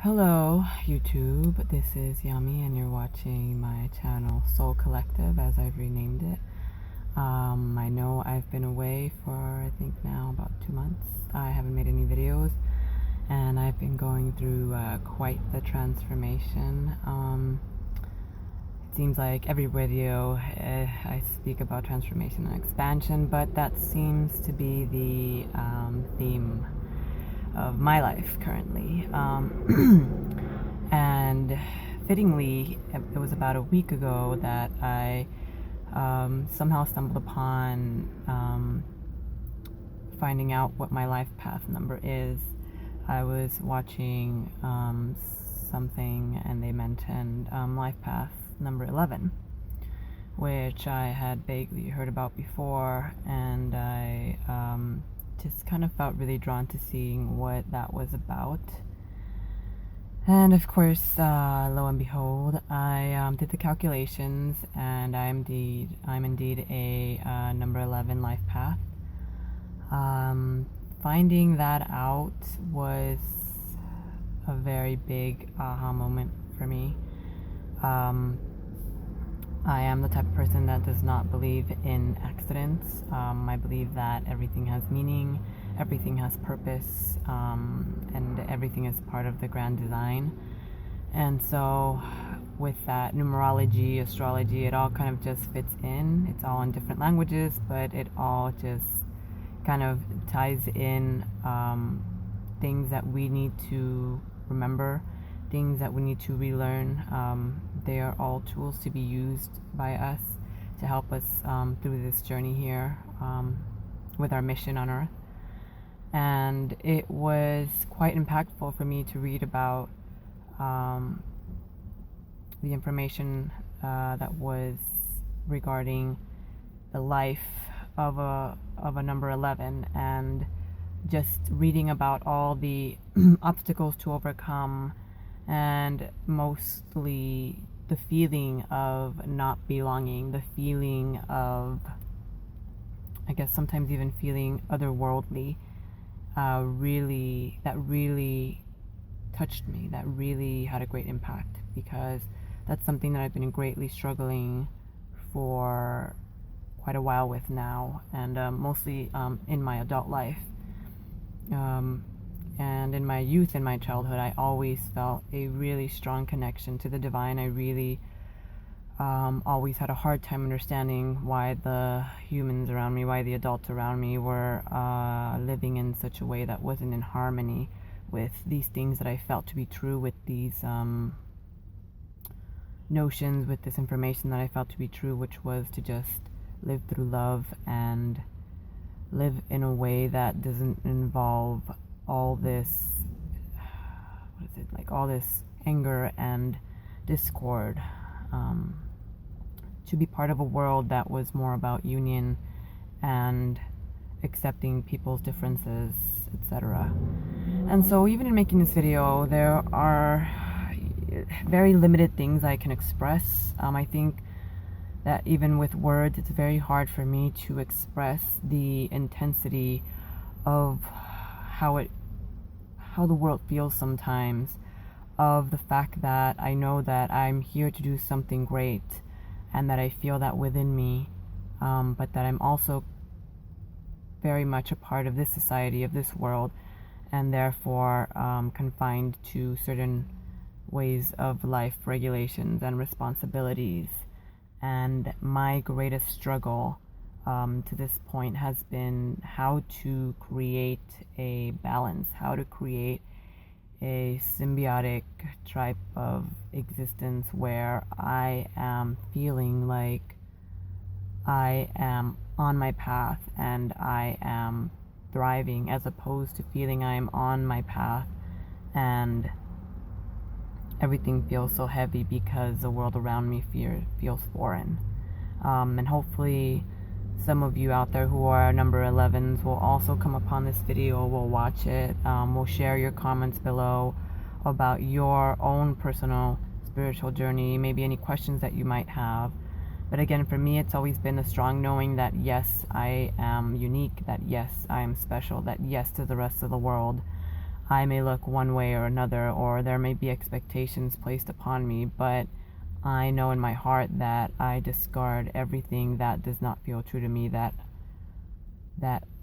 Hello, YouTube. This is Yami, and you're watching my channel Soul Collective, as I've renamed it. I know I've been away for, I think now, about 2 months. I haven't made any videos, and I've been going through quite the transformation. It seems like every video I speak about transformation and expansion, but that seems to be the theme of my life currently. And fittingly, it was about a week ago that I somehow stumbled upon finding out what my Lifepath number is. I was watching something, and they mentioned Lifepath number 11, which I had vaguely heard about before, and I just kind of felt really drawn to seeing what that was about. And of course, lo and behold, I did the calculations, and I'm indeed a number 11 life path. Finding that out was a very big aha moment for me. I am the type of person that does not believe in accidents. I believe that everything has meaning, everything has purpose, and everything is part of the grand design. And so with that, numerology, astrology, it all kind of just fits in. It's all in different languages, but it all just kind of ties in things that we need to remember, things that we need to relearn. They are all tools to be used by us to help us through this journey here with our mission on Earth. And it was quite impactful for me to read about the information that was regarding the life of a number 11, and just reading about all the obstacles to overcome, and mostly the feeling of not belonging, the feeling of, I guess sometimes even feeling otherworldly, really touched me. That really had a great impact, because that's something that I've been greatly struggling for quite a while with now, and mostly in my adult life. And in my youth and my childhood, I always felt a really strong connection to the divine. I really always had a hard time understanding why the humans around me, why the adults around me were living in such a way that wasn't in harmony with these things that I felt to be true, with these notions, with this information that I felt to be true, which was to just live through love and live in a way that doesn't involve all this, all this anger and discord, to be part of a world that was more about union and accepting people's differences, etc. And so even in making this video, there are very limited things I can express. I think that even with words, it's very hard for me to express the intensity of how the world feels sometimes, of the fact that I know that I'm here to do something great, and that I feel that within me, but that I'm also very much a part of this society, of this world, and therefore confined to certain ways of life, regulations, and responsibilities. And my greatest struggle to this point has been how to create a balance, how to create a symbiotic type of existence where I am feeling like I am on my path and I am thriving, as opposed to feeling I am on my path and everything feels so heavy because the world around me feels foreign. And hopefully some of you out there who are number 11s will also come upon this video, will watch it, will share your comments below about your own personal spiritual journey, maybe any questions that you might have. But again, for me, it's always been the strong knowing that yes, I am unique, that yes, I am special, that yes, to the rest of the world, I may look one way or another, or there may be expectations placed upon me, but I know in my heart that I discard everything that does not feel true to me, that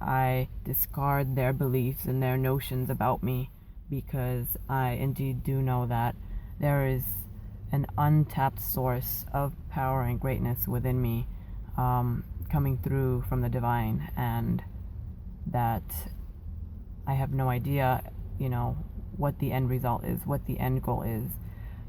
I discard their beliefs and their notions about me, because I indeed do know that there is an untapped source of power and greatness within me, coming through from the divine, and that I have no idea, what the end result is, what the end goal is,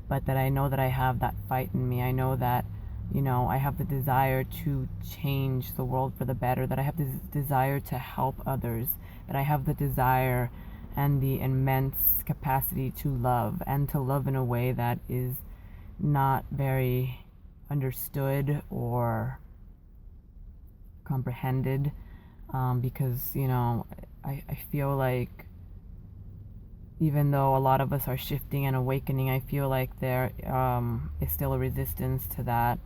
but that I know that I have that fight in me. I know that, I have the desire to change the world for the better, that I have this desire to help others, that I have the desire and the immense capacity to love, and to love in a way that is not very understood or comprehended, because, I feel like even though a lot of us are shifting and awakening, I feel like there is still a resistance to that.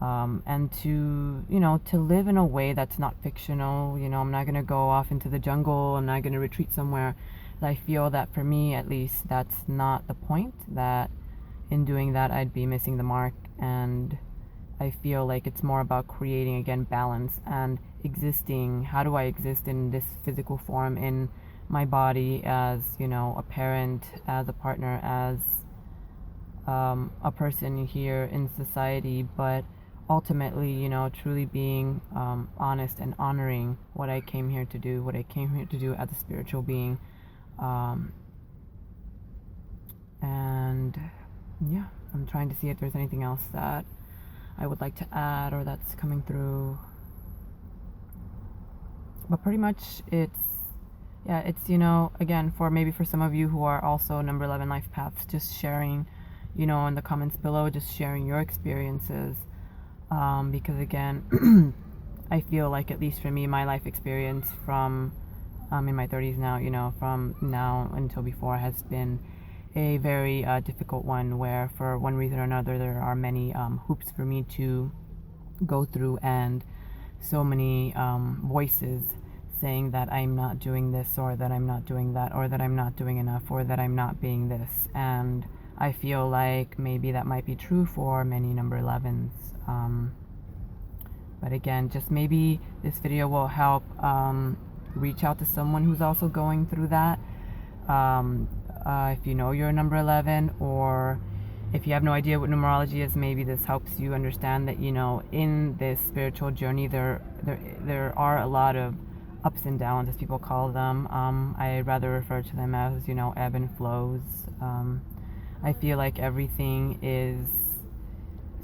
And to live in a way that's not fictional. I'm not going to go off into the jungle. I'm not going to retreat somewhere. I feel that for me, at least, that's not the point, that in doing that, I'd be missing the mark. And I feel like it's more about creating, again, balance and existing. How do I exist in this physical form, in my body, as, a parent, as a partner, as a person here in society, but ultimately, truly being honest and honoring what I came here to do, as a spiritual being. And yeah, I'm trying to see if there's anything else that I would like to add or that's coming through. But pretty much it's, again, for some of you who are also number 11 life paths, just sharing, in the comments below, just sharing your experiences. Because again, I feel like, at least for me, my life experience from in my 30s now, from now until before, has been a very difficult one, where for one reason or another there are many hoops for me to go through, and so many voices saying that I'm not doing this, or that I'm not doing that, or that I'm not doing enough, or that I'm not being this. And I feel like maybe that might be true for many number 11s. But again, just maybe this video will help reach out to someone who's also going through that. If you know you're a number 11, or if you have no idea what numerology is, maybe this helps you understand that, in this spiritual journey, there are a lot of ups and downs, as people call them. I rather refer to them as, ebb and flows. I feel like everything is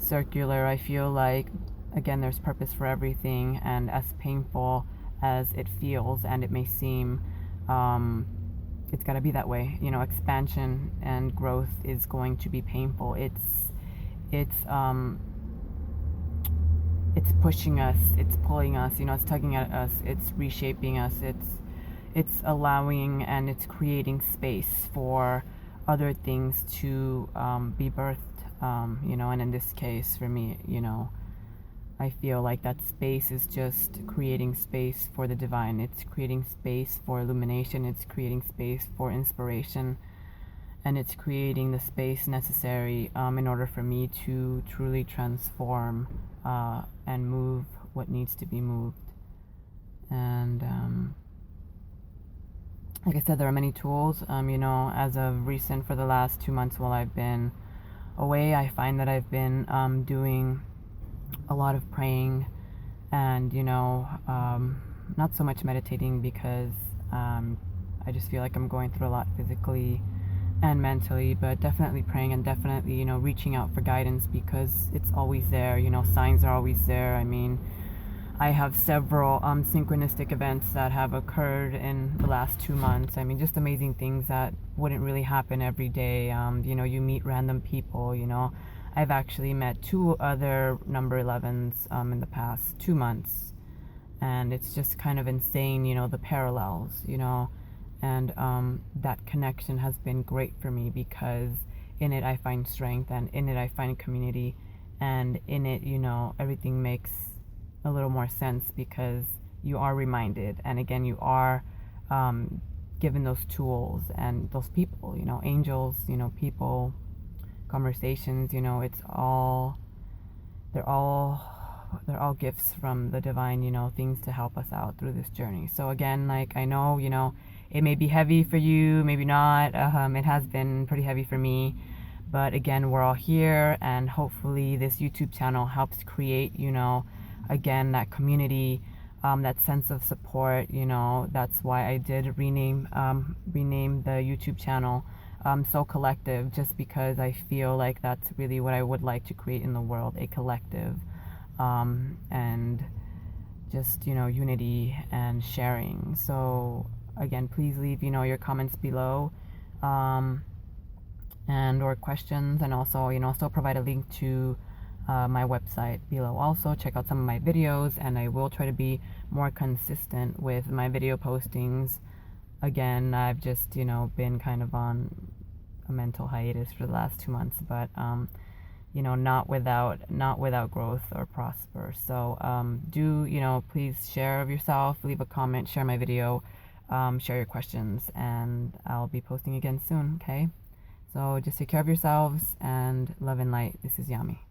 circular. I feel like, again, there's purpose for everything, and as painful as it feels and it may seem, it's got to be that way. Expansion and growth is going to be painful. It's pushing us, it's pulling us, it's tugging at us, it's reshaping us, it's allowing and it's creating space for other things to be birthed, and in this case for me, I feel like that space is just creating space for the divine. It's creating space for illumination, it's creating space for inspiration, and it's creating the space necessary in order for me to truly transform and move what needs to be moved. And like I said, there are many tools. As of recent, for the last 2 months while I've been away, I find that I've been doing a lot of praying, and not so much meditating, because I just feel like I'm going through a lot physically and mentally, but definitely praying, and definitely reaching out for guidance, because it's always there. Signs are always there. I mean, I have several synchronistic events that have occurred in the last 2 months. I mean, just amazing things that wouldn't really happen every day. You meet random people. I've actually met 2 other number 11s in the past 2 months, and it's just kind of insane, the parallels, and that connection has been great for me, because in it I find strength, and in it I find community, and in it, everything makes a little more sense, because you are reminded, and again, you are given those tools and those people, you know, angels, you know, people, conversations, you know, it's all, they're all gifts from the divine, you know, things to help us out through this journey. So again, like, I know, you know, it may be heavy for you, maybe not. It has been pretty heavy for me, but again, we're all here, and hopefully this YouTube channel helps create, you know, again, that community, that sense of support. You know, that's why I did rename the YouTube channel So Collective, just because I feel like that's really what I would like to create in the world, a collective, and just, you know, unity and sharing. So again, please leave, you know, your comments below, and or questions, and also, you know, still provide a link to my website below. Also check out some of my videos, and I will try to be more consistent with my video postings. Again, I've just, you know, been kind of on a mental hiatus for the last 2 months, but you know, not without growth or prosper. So do, you know, please share of yourself, leave a comment, share my video, share your questions, and I'll be posting again soon. Okay, so just take care of yourselves, and love and light. This is Yami.